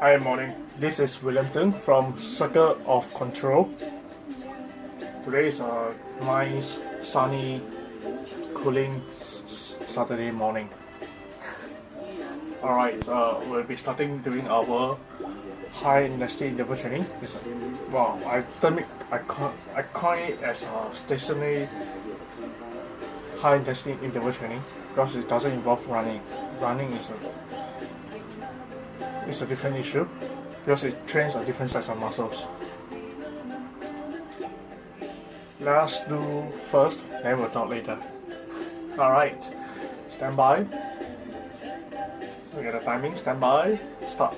Hi, morning. This is William Tung from Circle of Control. Today is a nice, sunny, cooling Saturday morning. Alright, we'll be starting doing our high intensity interval training. I call it as a stationary high intensity interval training because it doesn't involve running. Running is a different issue because it trains a different sets of muscles. Let's do first, then we'll talk later. Alright, stand by. Look at the timing, stand by, start.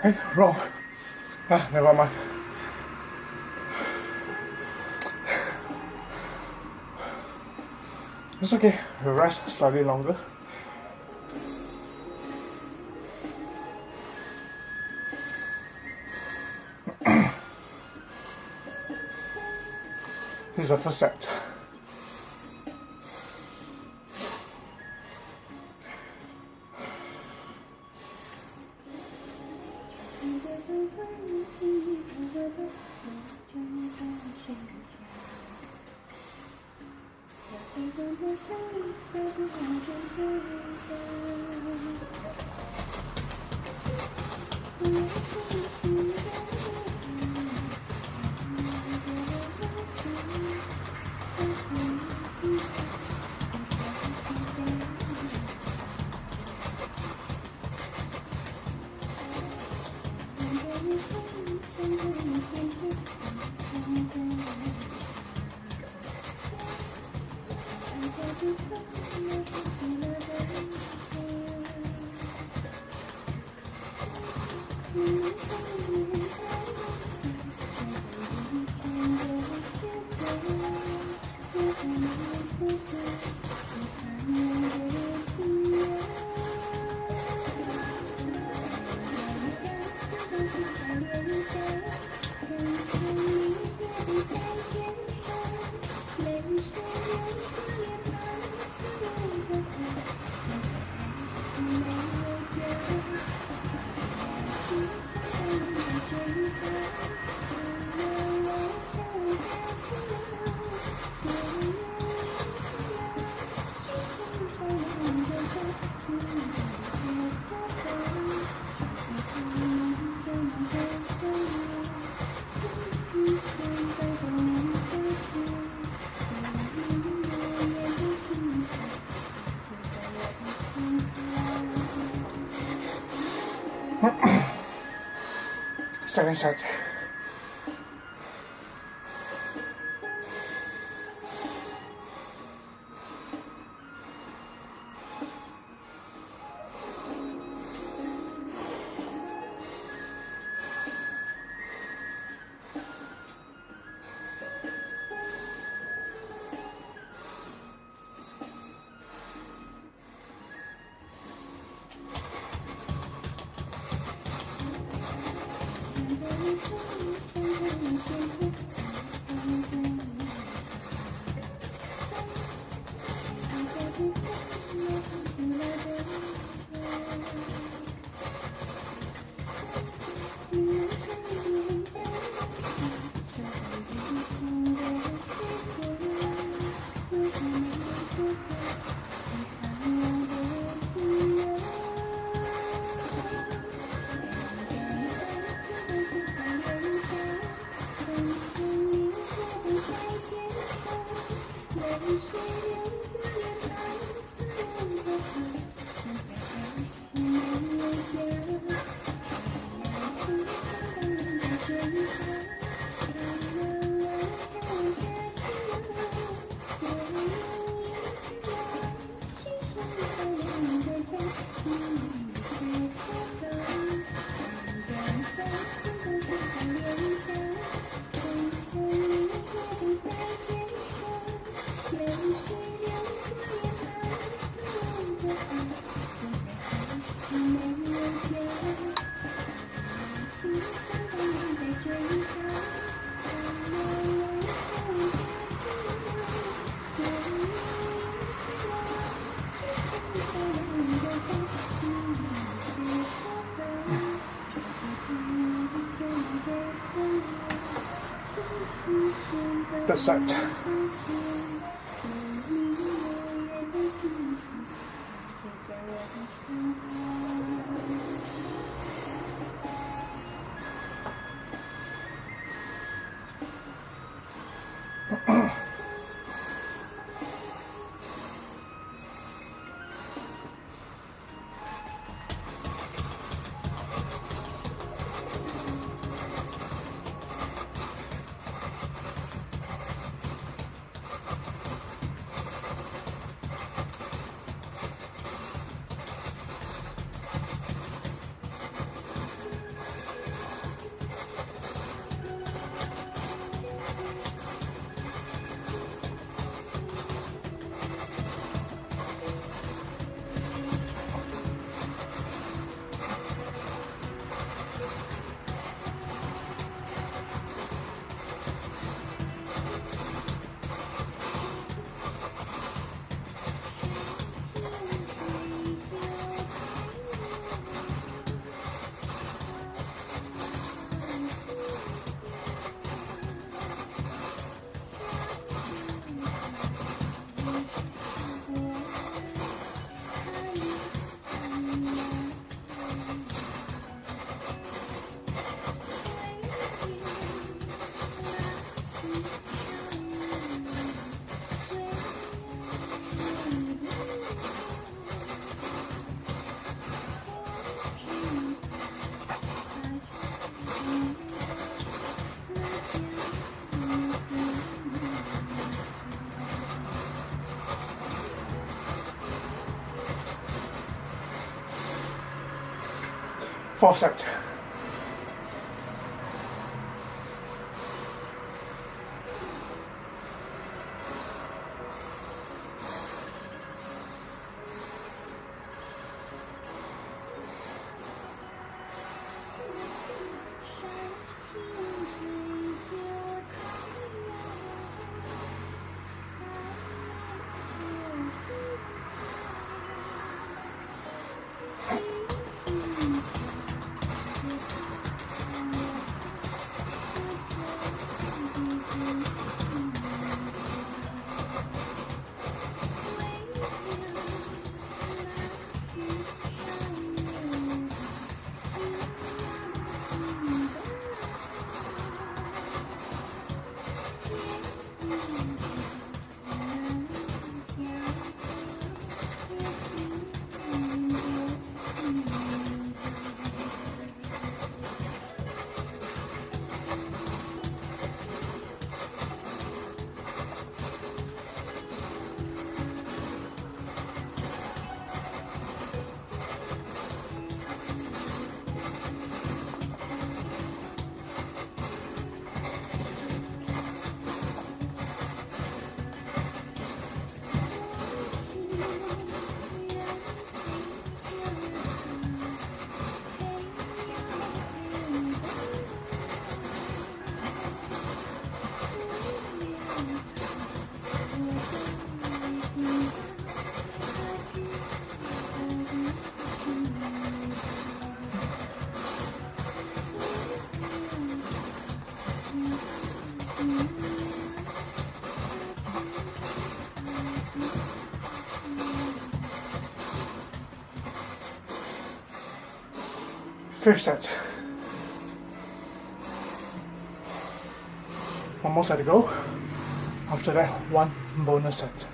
Hey, wrong. Never mind. It's okay, we'll rest slightly longer. This is the first set. Second set. The set. Fourth set. Fifth set. One more set to go. After that, one bonus set.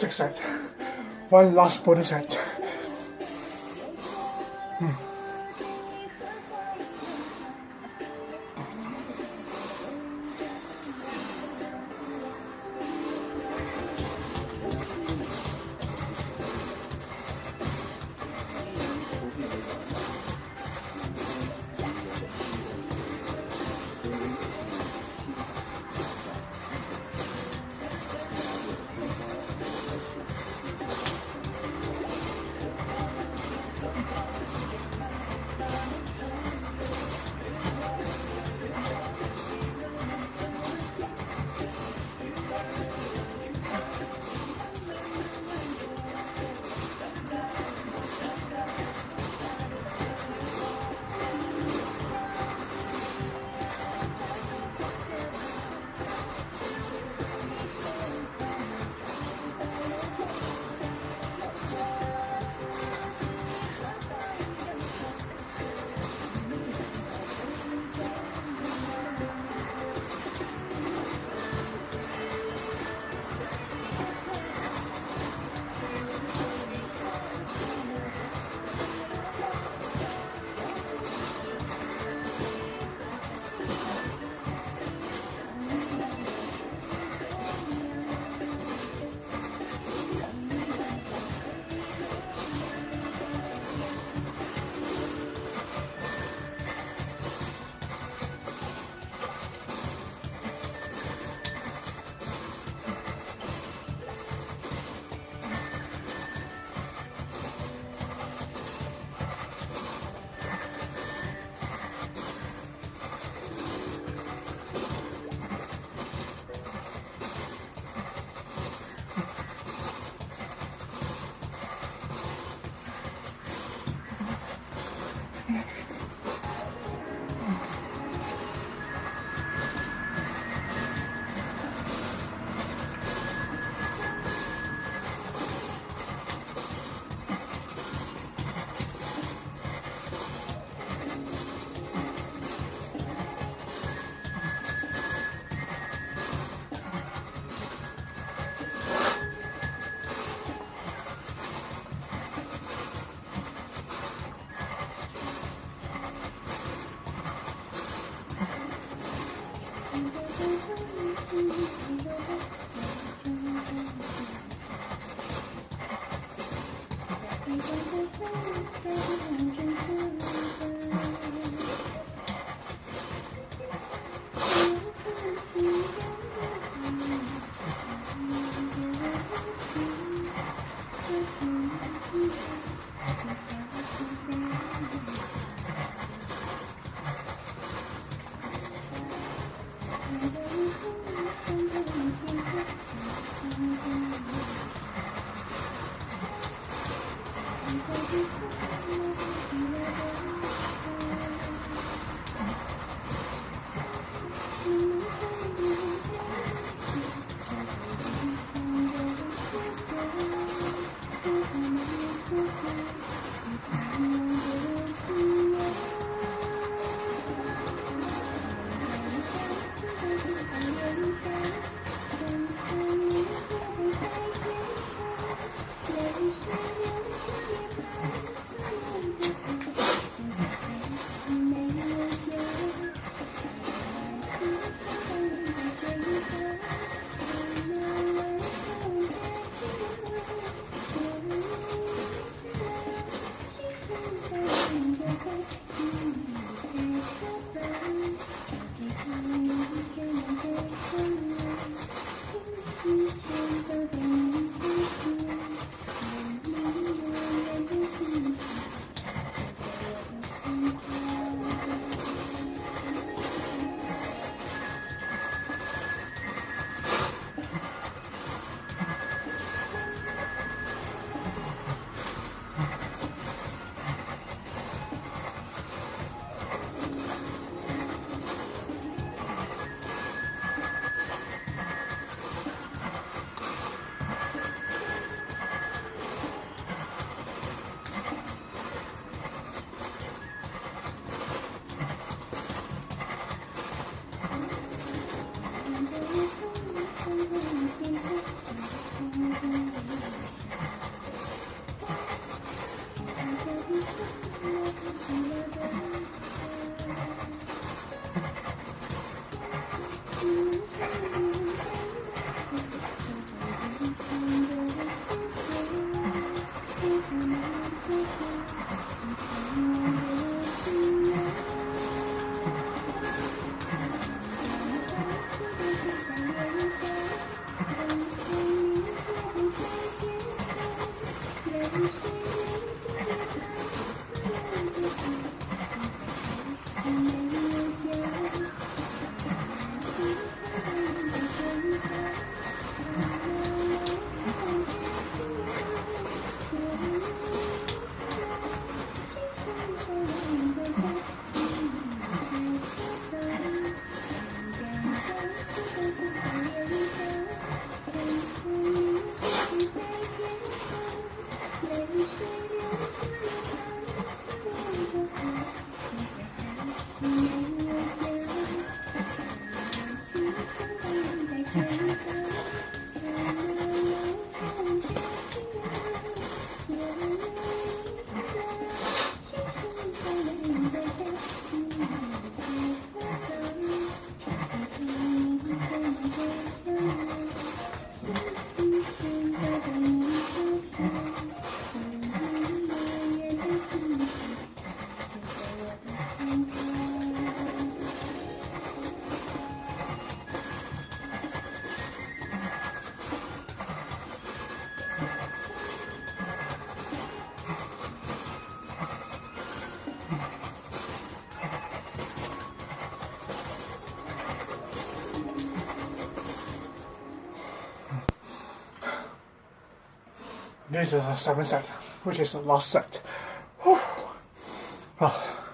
6 set. One last bonus set. This is a 7th set, which is the last set. Whew. Oh,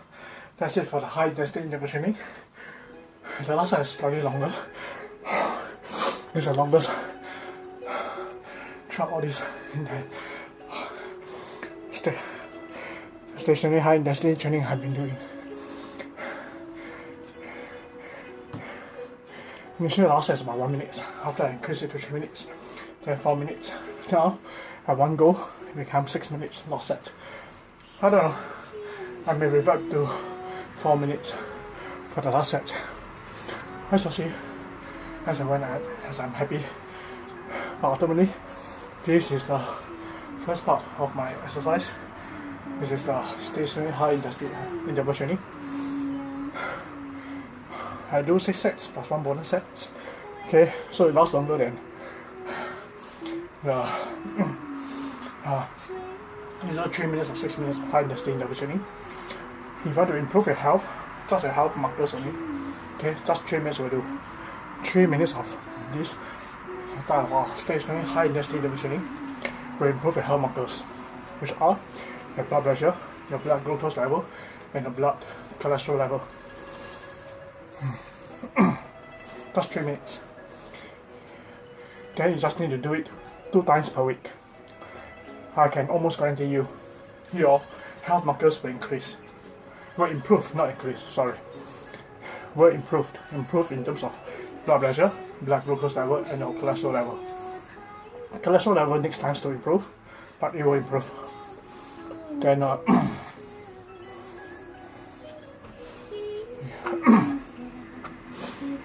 that's it for the high intensity interval training. The last set is slightly longer. This is the longest throughout all these stationary high intensity training I've been doing. Initially, the last set is about 1 minute. After I increased it to 3 minutes, then 4 minutes. Now, at one go, it becomes 6 minutes last set. I don't know. I may revert to 4 minutes for the last set. I shall see as I went ahead, as I'm happy. But ultimately, this is the first part of my exercise. This is the stationary high intensity interval training. I do 6 sets plus 1 bonus set. Okay, so it lasts longer than the either 3 minutes or 6 minutes of high intensity interval training. If you want to improve your health, just your health markers only. Okay, just 3 minutes will do. 3 minutes of this type of stationary high intensity interval training will improve your health markers, which are your blood pressure, your blood glucose level, and your blood cholesterol level. Just 3 minutes. Then you just need to do it 2 times per week. I can almost guarantee you, your health markers will increase. Will improve, not increase, sorry. Will improve. Improve in terms of blood pressure, blood glucose level, and your cholesterol level. Cholesterol level needs time to improve, but it will improve. Then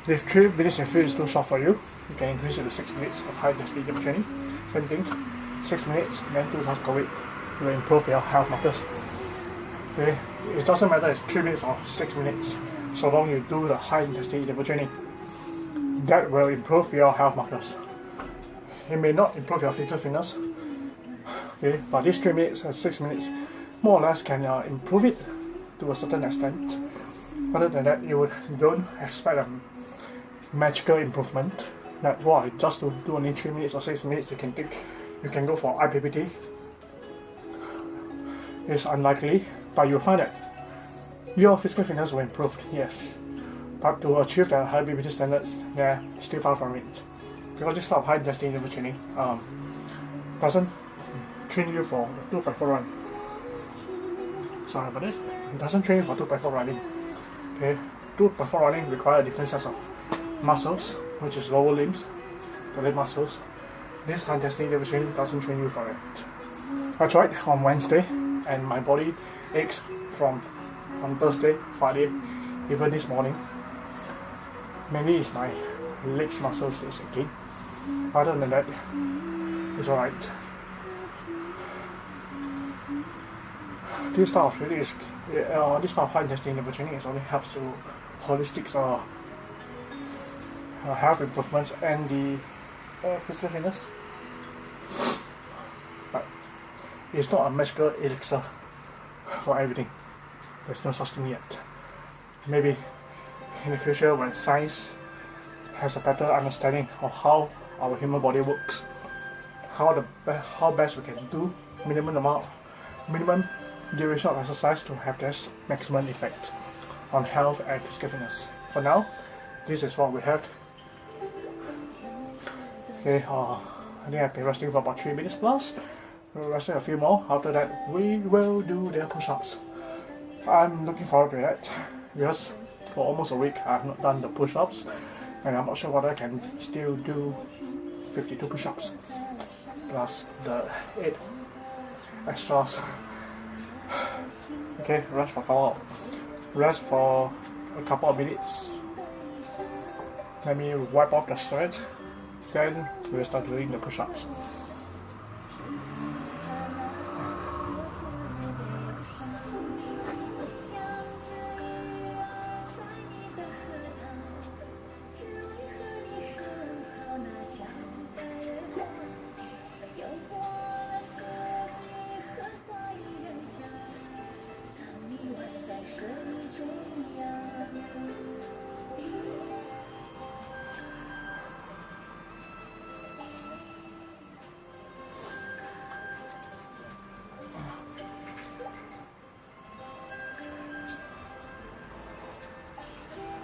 if 3 minutes you feel is too short for you, you can increase it to 6 minutes of high intensity interval training. Same thing, 6 minutes, then 2 times per week. It will improve your health markers. Okay, it doesn't matter if it's 3 minutes or 6 minutes, so long you do the high intensity interval training. That will improve your health markers. It may not improve your physical fitness, okay, but these 3 minutes and 6 minutes more or less can improve it to a certain extent. Other than that, you don't expect a magical improvement. That why just to do only 3 minutes or 6 minutes you can go for IPPT. It's unlikely, but you'll find that your physical fitness will improve, yes. But to achieve the high IPPT standards, yeah, still far from it. Because this type of high intensity interval training doesn't train you for 2.4 run. Sorry about it. It doesn't train you for 2.4 running. Okay, 2.4 running requires a different set of muscles, which is lower limbs, the leg muscles. This high intensity interval training doesn't train you for it. I tried on Wednesday, and my body aches on Thursday, Friday, even this morning. Mainly it's my legs muscles is aching. Other than that, it's alright. This type of training is this type of high intensity interval training only helps to holistic health improvements and the physical fitness. But it's not a magical elixir for everything. There's no such thing yet. Maybe in the future, when science has a better understanding of how our human body works, how best we can do minimum duration of exercise to have this maximum effect on health and physical fitness. For now, this is what we have. Okay, I think I've been resting for about 3 minutes plus. We'll rest a few more. After that, we will do the push-ups. I'm looking forward to that because for almost a week I've not done the push-ups. and I'm not sure whether I can still do 52 push-ups plus the 8 extras. Okay, rest for a couple of minutes. Let me wipe off the sweat, then we'll start doing the push-ups.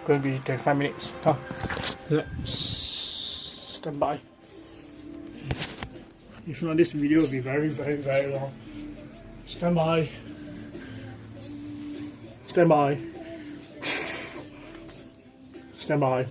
Going to be 25 minutes. Come, let's stand by. If not, this video will be very long. Stand by. Stand by. Stand by.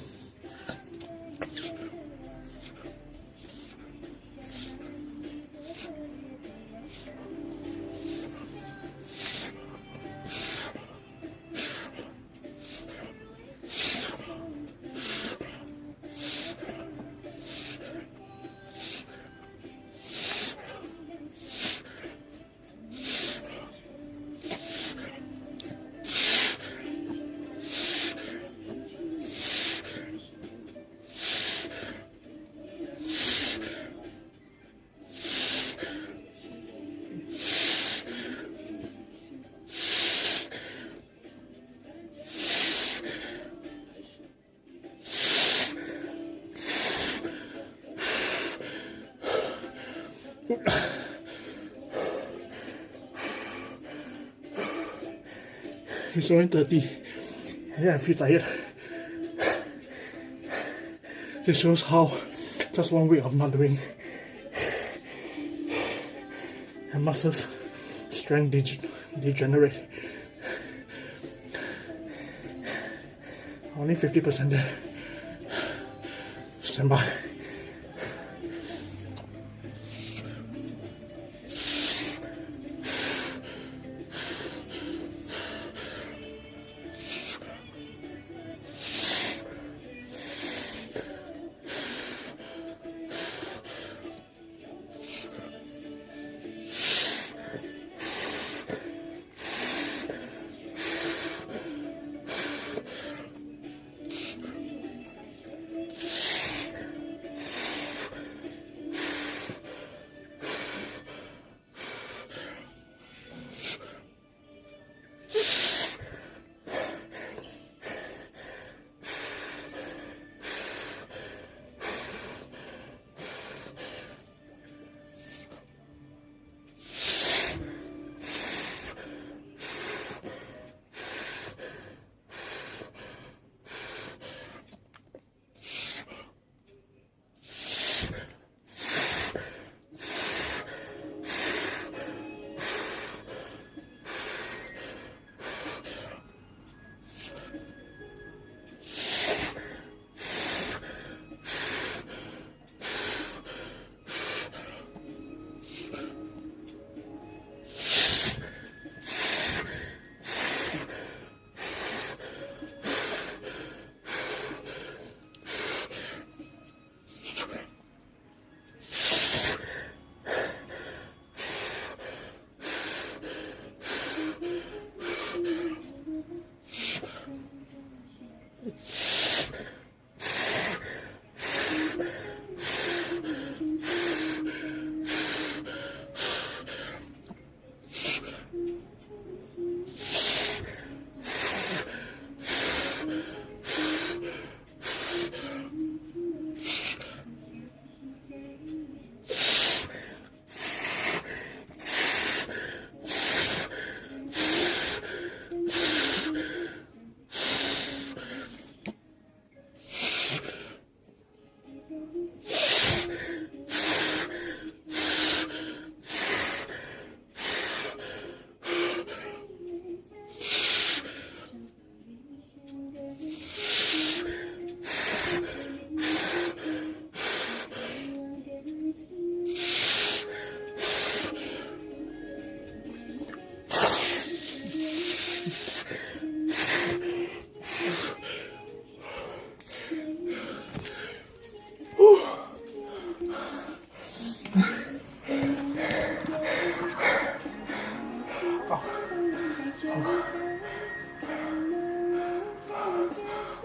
It's only 30. Yeah, I feel tired. This shows how just 1 week of not doing and muscles strength degenerate. Only 50% there. Stand by.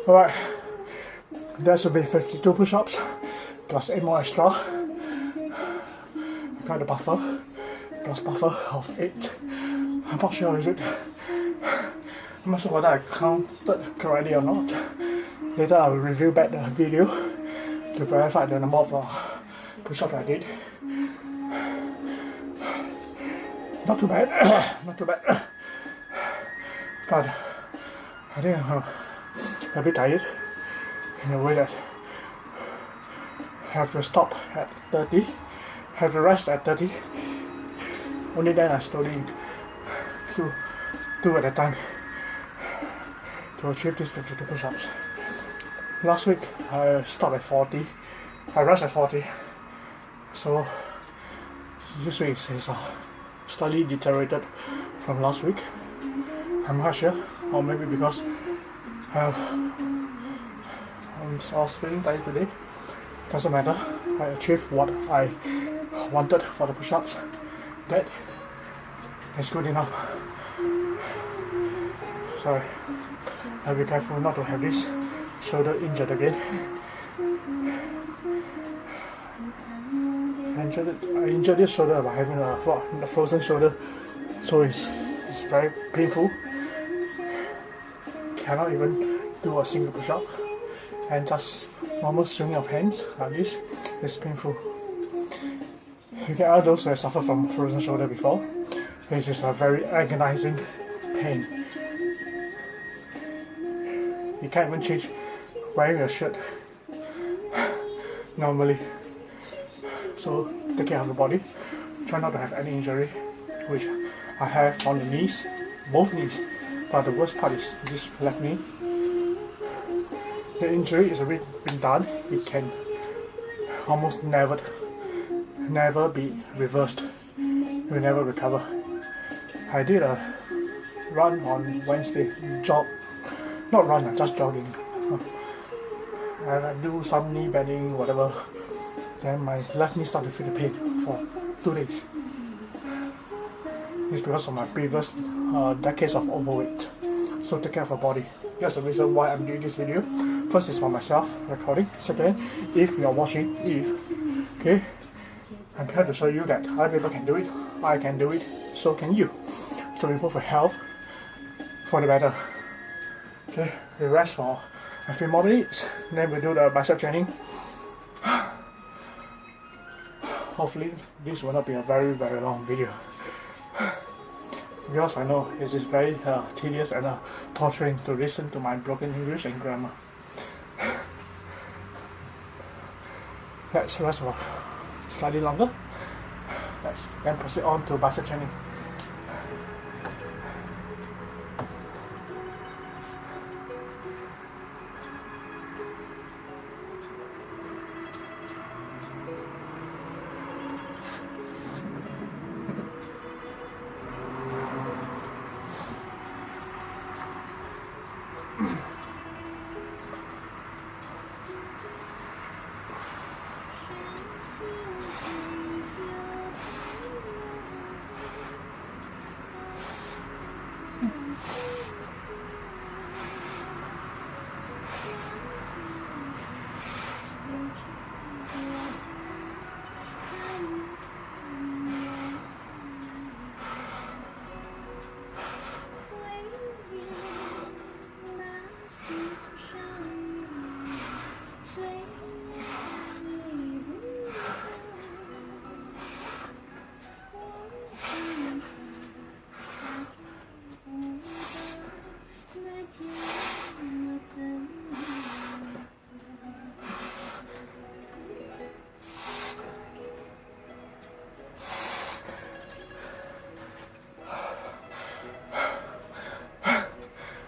Alright, that should be 52 push-ups plus 8 more extra. I got the buffer, plus buffer of 8. I'm not sure is it. I'm not sure whether I counted correctly or not. Later I'll review back the video to verify the number of push-ups I did. Not too bad, not too bad. But I think I'm a bit tired in a way that I have to stop at 30, have to rest at 30. Only then I slowly do 2 at a time to achieve these 52 push-ups. Last week I stopped at 40, I rest at 40, so this week is slightly deteriorated from last week. I'm not sure, or maybe because I was feeling tired today. Doesn't matter, I achieved what I wanted for the push-ups. That is good enough. Sorry, I'll be careful not to have this shoulder injured again. I injured this shoulder by having a frozen shoulder, so it's very painful. Cannot even do a single push-up, and just normal swinging of hands like this is painful. You get all those who have suffered from frozen shoulder before. It is a very agonizing pain. You can't even change wearing a shirt normally. So take care of the body. Try not to have any injury, which I have on the knees, both knees. But the worst part is this left knee. The injury is already been done. It can almost never be reversed. It will never recover. I did a run on Wednesday, not run, just jogging. And I do some knee bending, whatever. Then my left knee started to feel the pain for 2 days. It's because of my previous decades of overweight. So take care of your body. That's the reason why I'm doing this video. First is for myself, recording. Second, if you're watching, okay, I'm here to show you that other people can do it, I can do it, so can you. To improve your health for the better. Okay, we rest for a few more minutes, then we do the bicep training. Hopefully this will not be a very long video, because I know it is very tedious and torturing to listen to my broken English and grammar. Let's rest for slightly longer. Let's then proceed on to bicep training.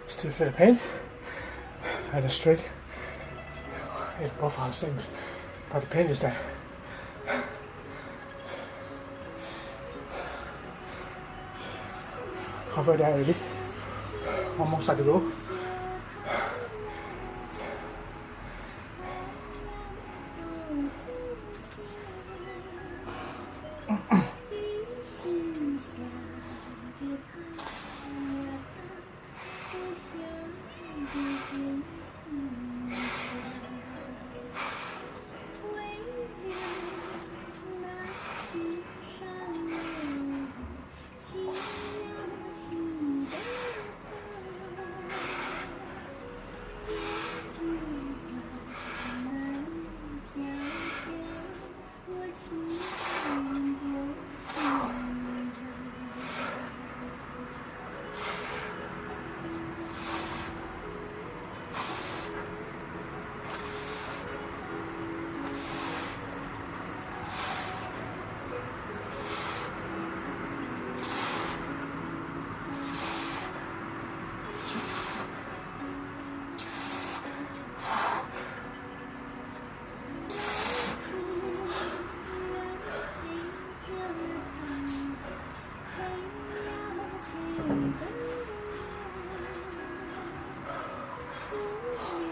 Still feel the pain and the straight. It both are the same, but the pain is there. Halfway there already. Almost at the goal.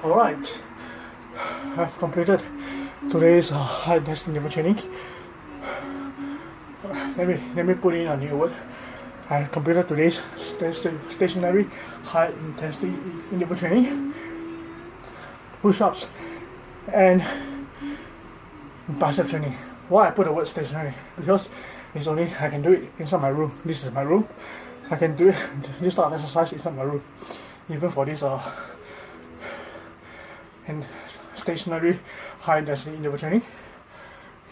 Alright, I've completed today's high intensity interval training. Let me put in a new word. I have completed today's stationary high intensity interval training, push-ups, and bicep training. Why I put the word stationary? Because it's only I can do it inside my room. This is my room. I can do this type of exercise inside my room. Even for this and stationary high intensity interval training.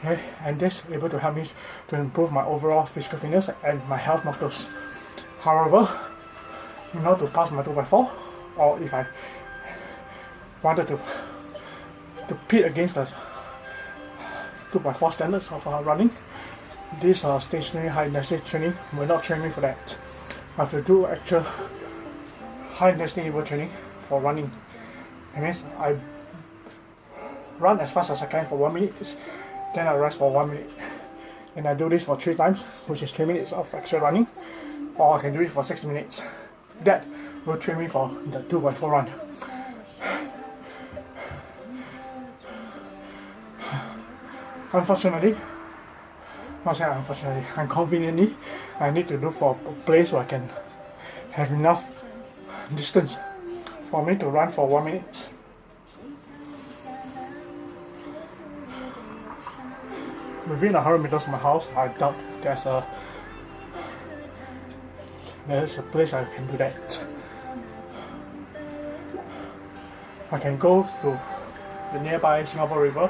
Okay, and this able to help me to improve my overall physical fitness and my health markers. However, in order to pass my 2x4, or if I wanted to pit against the 2x4 standards of running, this stationary high intensity training will not train me for that. I have to do actual high intensity interval training for running. That means I run as fast as I can for 1 minute, then I rest for 1 minute. And I do this for 3 times, which is 3 minutes of actual running, or I can do it for 6 minutes. That will train me for the 2x4 run. Unfortunately, inconveniently, I need to look for a place where I can have enough distance for me to run for 1 minute. Within 100 meters of my house, I doubt there's a place I can do that. I can go to the nearby Singapore River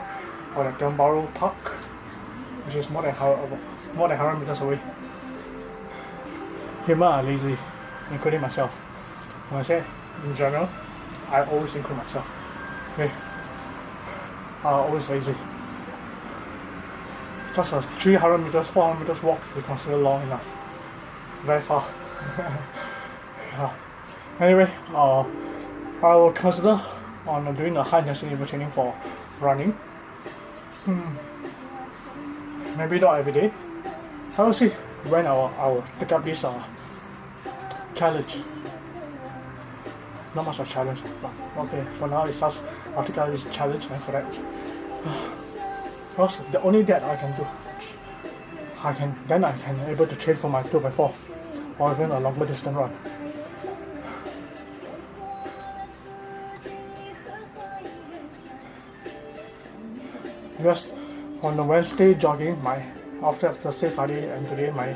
or the Tiong Bahru Park, which is more than 100 meters away. Humans are lazy, including myself. When I say in general, I always include myself. Okay, I'm always lazy. Just a 300 meters, 400 meters walk we consider long enough. Very far. Anyway, I will consider on doing a high intensity interval training for running. Maybe not every day. I will see when I will take up this challenge. Not much of a challenge, but okay, for now it's just I'll take up this challenge, and for that, because the only that I can do, I can able to train for my 2x4 or even a longer distance run. Because on the Wednesday jogging, after Thursday, Friday, and today, my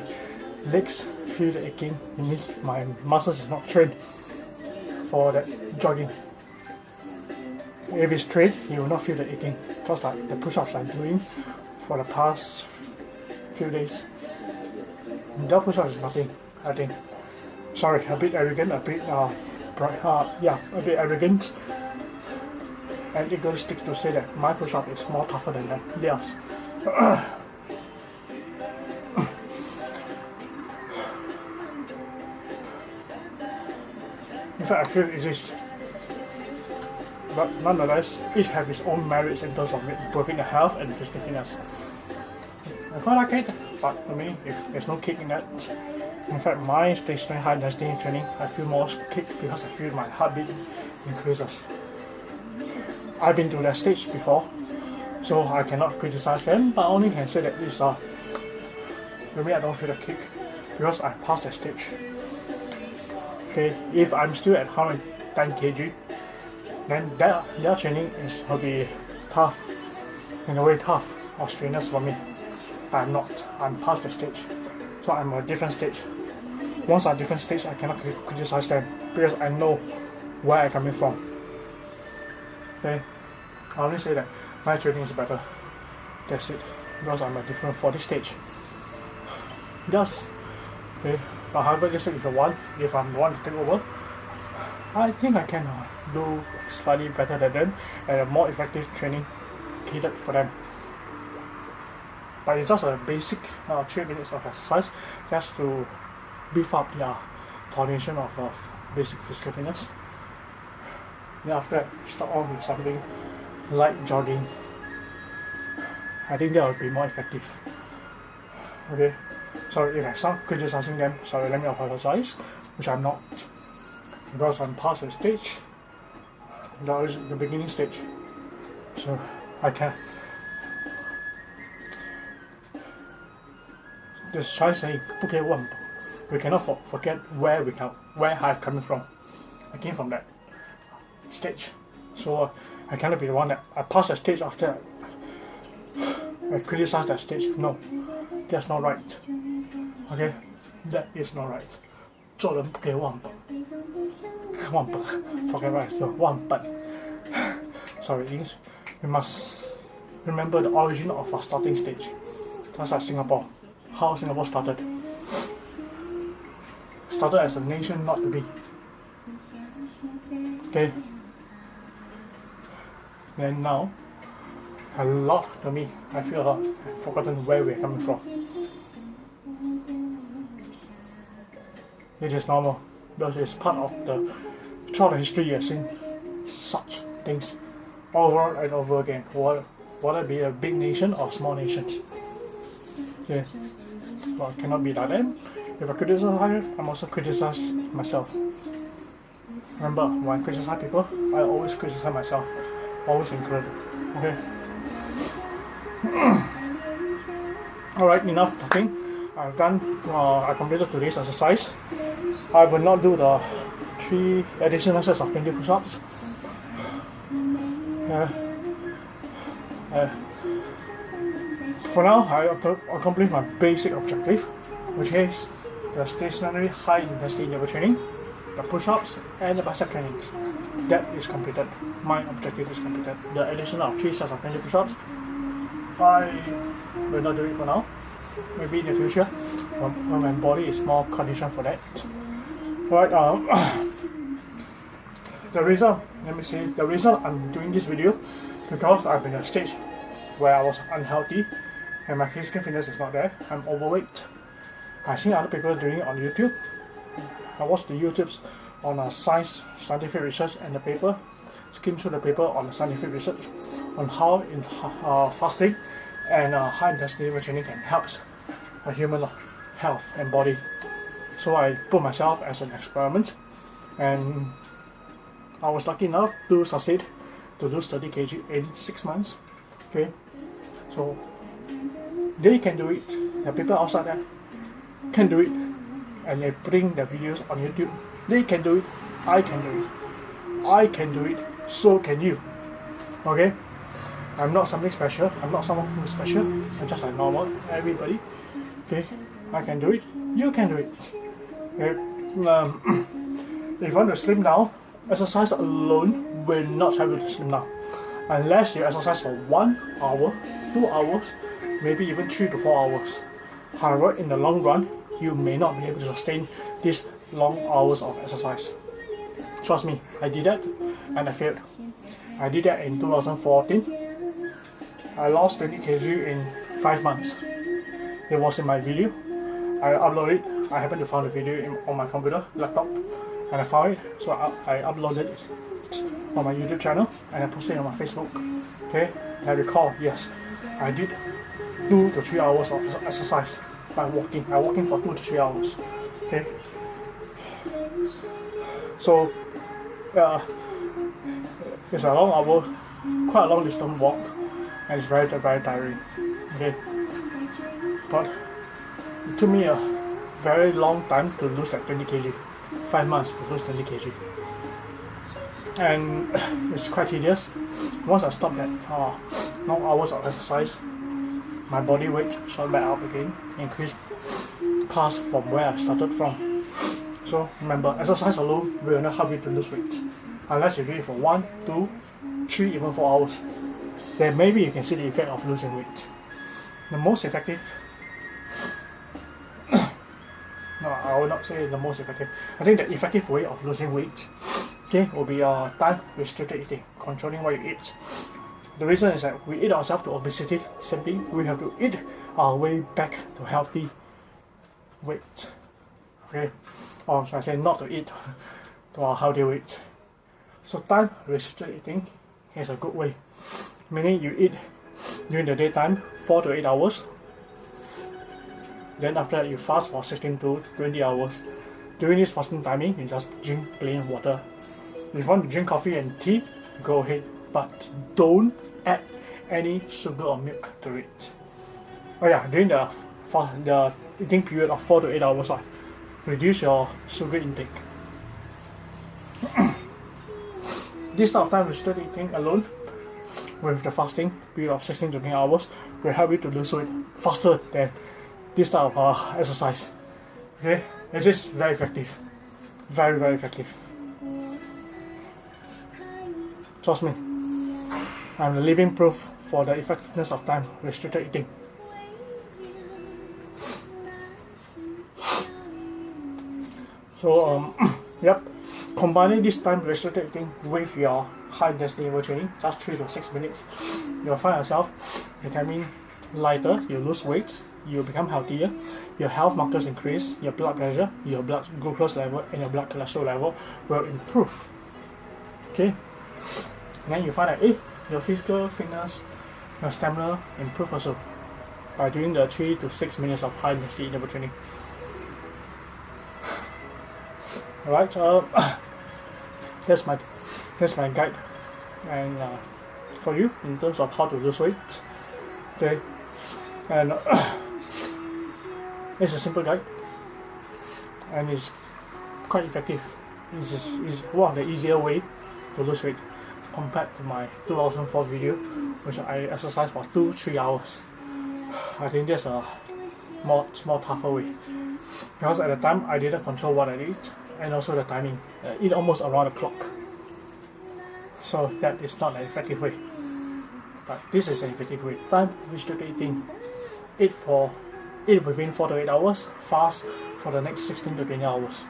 legs feel aching. It means my muscles is not trained for that jogging. If it's trained, you will not feel the aching. Just like the push-ups I'm doing for the past few days. The push-ups is nothing, I think. Sorry, a bit arrogant, a bit arrogant. And egoistic to say that my push-up is more tougher than theirs. In fact, I feel it is. But nonetheless, each have its own merits in terms of improving the health and physical fitness. I quite like it, but for me, if there's no kick in that. In fact, my stationary high intensity training, I feel more kick because I feel my heartbeat increases. I've been to that stage before, so I cannot criticize them, but I only can say that it's maybe I don't feel the kick because I passed that stage. Okay, if I'm still at 110 kg, then their training will be tough, in a way tough or strenuous for me. I'm not. I'm past the stage, so I'm a different stage. Once I'm a different stage, I cannot criticize them because I know where I'm coming from. Okay, I only say that my training is better. That's it. Because I'm a different for this stage. Just okay. But however, just if I'm the one to take over, I think I can do slightly better than them and a more effective training catered for them. But it's just a basic 3 minutes of exercise just to beef up the foundation of basic physical fitness. Then after that, start off with something like jogging. I think that would be more effective. Okay, sorry if I sound criticizing them, sorry, let me apologize, which I'm not, because I'm past the stage. the beginning stage. So I can just try saying 不可以忘本. We cannot forget where I've coming from. I came from that stage, so I cannot be the one that I pass that stage after I criticize that stage. No, that's not right. Okay, that is not right. 做人不可以忘本. 忘本, forget what I said. 忘本. Sorry, English. We must remember the origin of our starting stage. That's like Singapore. How Singapore started. Started as a nation not to be. Okay. And now, a lot to me, I feel a lot. I've forgotten where we're coming from. It is normal because it's part of the throughout the history you've seen such things over and over again, whether it be a big nation or small nations. Okay. Well, it cannot be like that. If I criticize higher, I'm also criticize myself. Remember, when I criticize people, I always criticize myself. Always included. Okay. Alright, enough talking. I completed today's exercise. I will not do the 3 additional sets of 20 push-ups. For now, I accomplished my basic objective, which is the stationary high intensity interval training, the push-ups, and the bicep trainings. That is completed. My objective is completed. The addition of 3 sets of 20 push-ups, I will not do it for now. Maybe in the future, when my body is more conditioned for that. Right. The reason I'm doing this video, because I've been at a stage where I was unhealthy and my physical fitness is not there. I'm overweight. I've seen other people doing it on YouTube. I watched the YouTubes on scientific research and the paper, skim through the paper on the scientific research on how fasting and high intensity interval training can help a human health and body. So I put myself as an experiment, and I was lucky enough to succeed to lose 30 kg in 6 months. Okay, so they can do it. The people outside there can do it, and they're putting their videos on YouTube. They can do it. I can do it. I can do it. So can you. Okay, I'm not something special. I'm not someone who's special. I'm just like normal everybody. Okay, I can do it. You can do it. Okay. If you want to slim down, exercise alone will not help you to slim down. Unless you exercise for 1 hour, 2 hours, maybe even 3 to 4 hours. However, in the long run, you may not be able to sustain these long hours of exercise. Trust me, I did that and I failed. I did that in 2014. I lost 20 kg in 5 months. It was in my video. I uploaded it. I happened to find the video on my computer, laptop, and I found it. So I uploaded it on my YouTube channel and I posted it on my Facebook. Okay, and I recall, yes, I did 2 to 3 hours of exercise by walking. I walking for 2 to 3 hours. Okay, so it's a long hour, quite a long distance walk, and it's very tiring. Okay, but it took me a very long time to lose that 20 kg. 5 months to lose 20 kg. And it's quite tedious. Once I stopped that long hours of exercise, my body weight shot back up again, increased past from where I started from. So remember, exercise alone will not help you to lose weight. Unless you do it for 1, 2, 3, even 4 hours. Then maybe you can see the effect of losing weight. The most effective, no, I will not say the most effective. I think the effective way of losing weight, okay, will be time restricted eating, controlling what you eat. The reason is that we eat ourselves to obesity. Same thing, we have to eat our way back to healthy weight. Okay, or should I say not to eat to our healthy weight. So time restricted eating is a good way. Meaning you eat during the daytime 4 to 8 hours. Then after that you fast for 16 to 20 hours. During this fasting timing, you just drink plain water. If you want to drink coffee and tea, go ahead, but don't add any sugar or milk to it. Oh yeah, during the eating period of 4 to 8 hours, reduce your sugar intake. This type of time restricted eating alone with the fasting period of 16 to 20 hours will help you to lose weight faster than this type of exercise. Okay, it is very effective, very effective. Trust me, I'm the living proof for the effectiveness of time restricted eating. So yep, combining this time restricted eating with your high intensity interval training, just 3 to 6 minutes, you'll find yourself becoming lighter, you lose weight, you become healthier, your health markers increase, your blood pressure, your blood glucose level, and your blood cholesterol level will improve. Okay, and then you find that your physical fitness, your stamina improve also by doing the 3 to 6 minutes of high intensity interval training. Alright, that's my guide and for you in terms of how to lose weight. Okay, and it's a simple guide and it's quite effective. It's one of the easier way to lose weight compared to my 2004 video, which I exercised for 2-3 hours. I think there's a much more tougher way, because at the time I didn't control what I eat and also the timing. I eat almost around the clock, so that is not an effective way. But this is an effective way. Time restricted eating. Eat within 4 to 8 hours. Fast for the next 16 to 20 hours.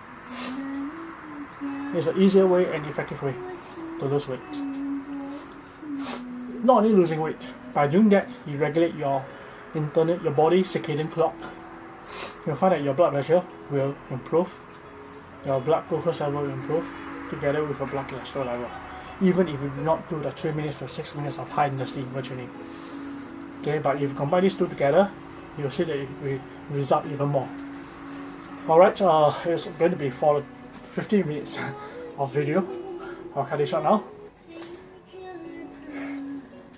It's an easier way and effective way to lose weight. Not only losing weight, by doing that you regulate your body circadian clock. You'll find that your blood pressure will improve, your blood glucose level will improve, together with your blood cholesterol level, even if you do not do the 3 minutes to 6 minutes of high intensity interval training. Okay, but if you combine these two together, you'll see that it will result even more. Alright, it's going to be for 15 minutes of video. I'll cut it short now.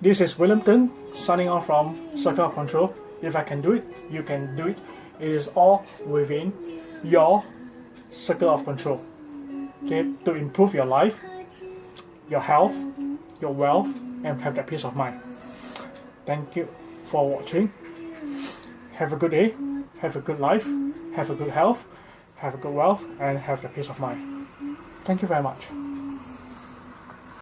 This is William Tung signing off from Circle of Control. If I can do it, you can do it. It is all within your circle of control. Okay, to improve your life, your health, your wealth, and have that peace of mind. Thank you for watching. Have a good day, have a good life, have a good health, have a good wealth, and have the peace of mind. Thank you very much.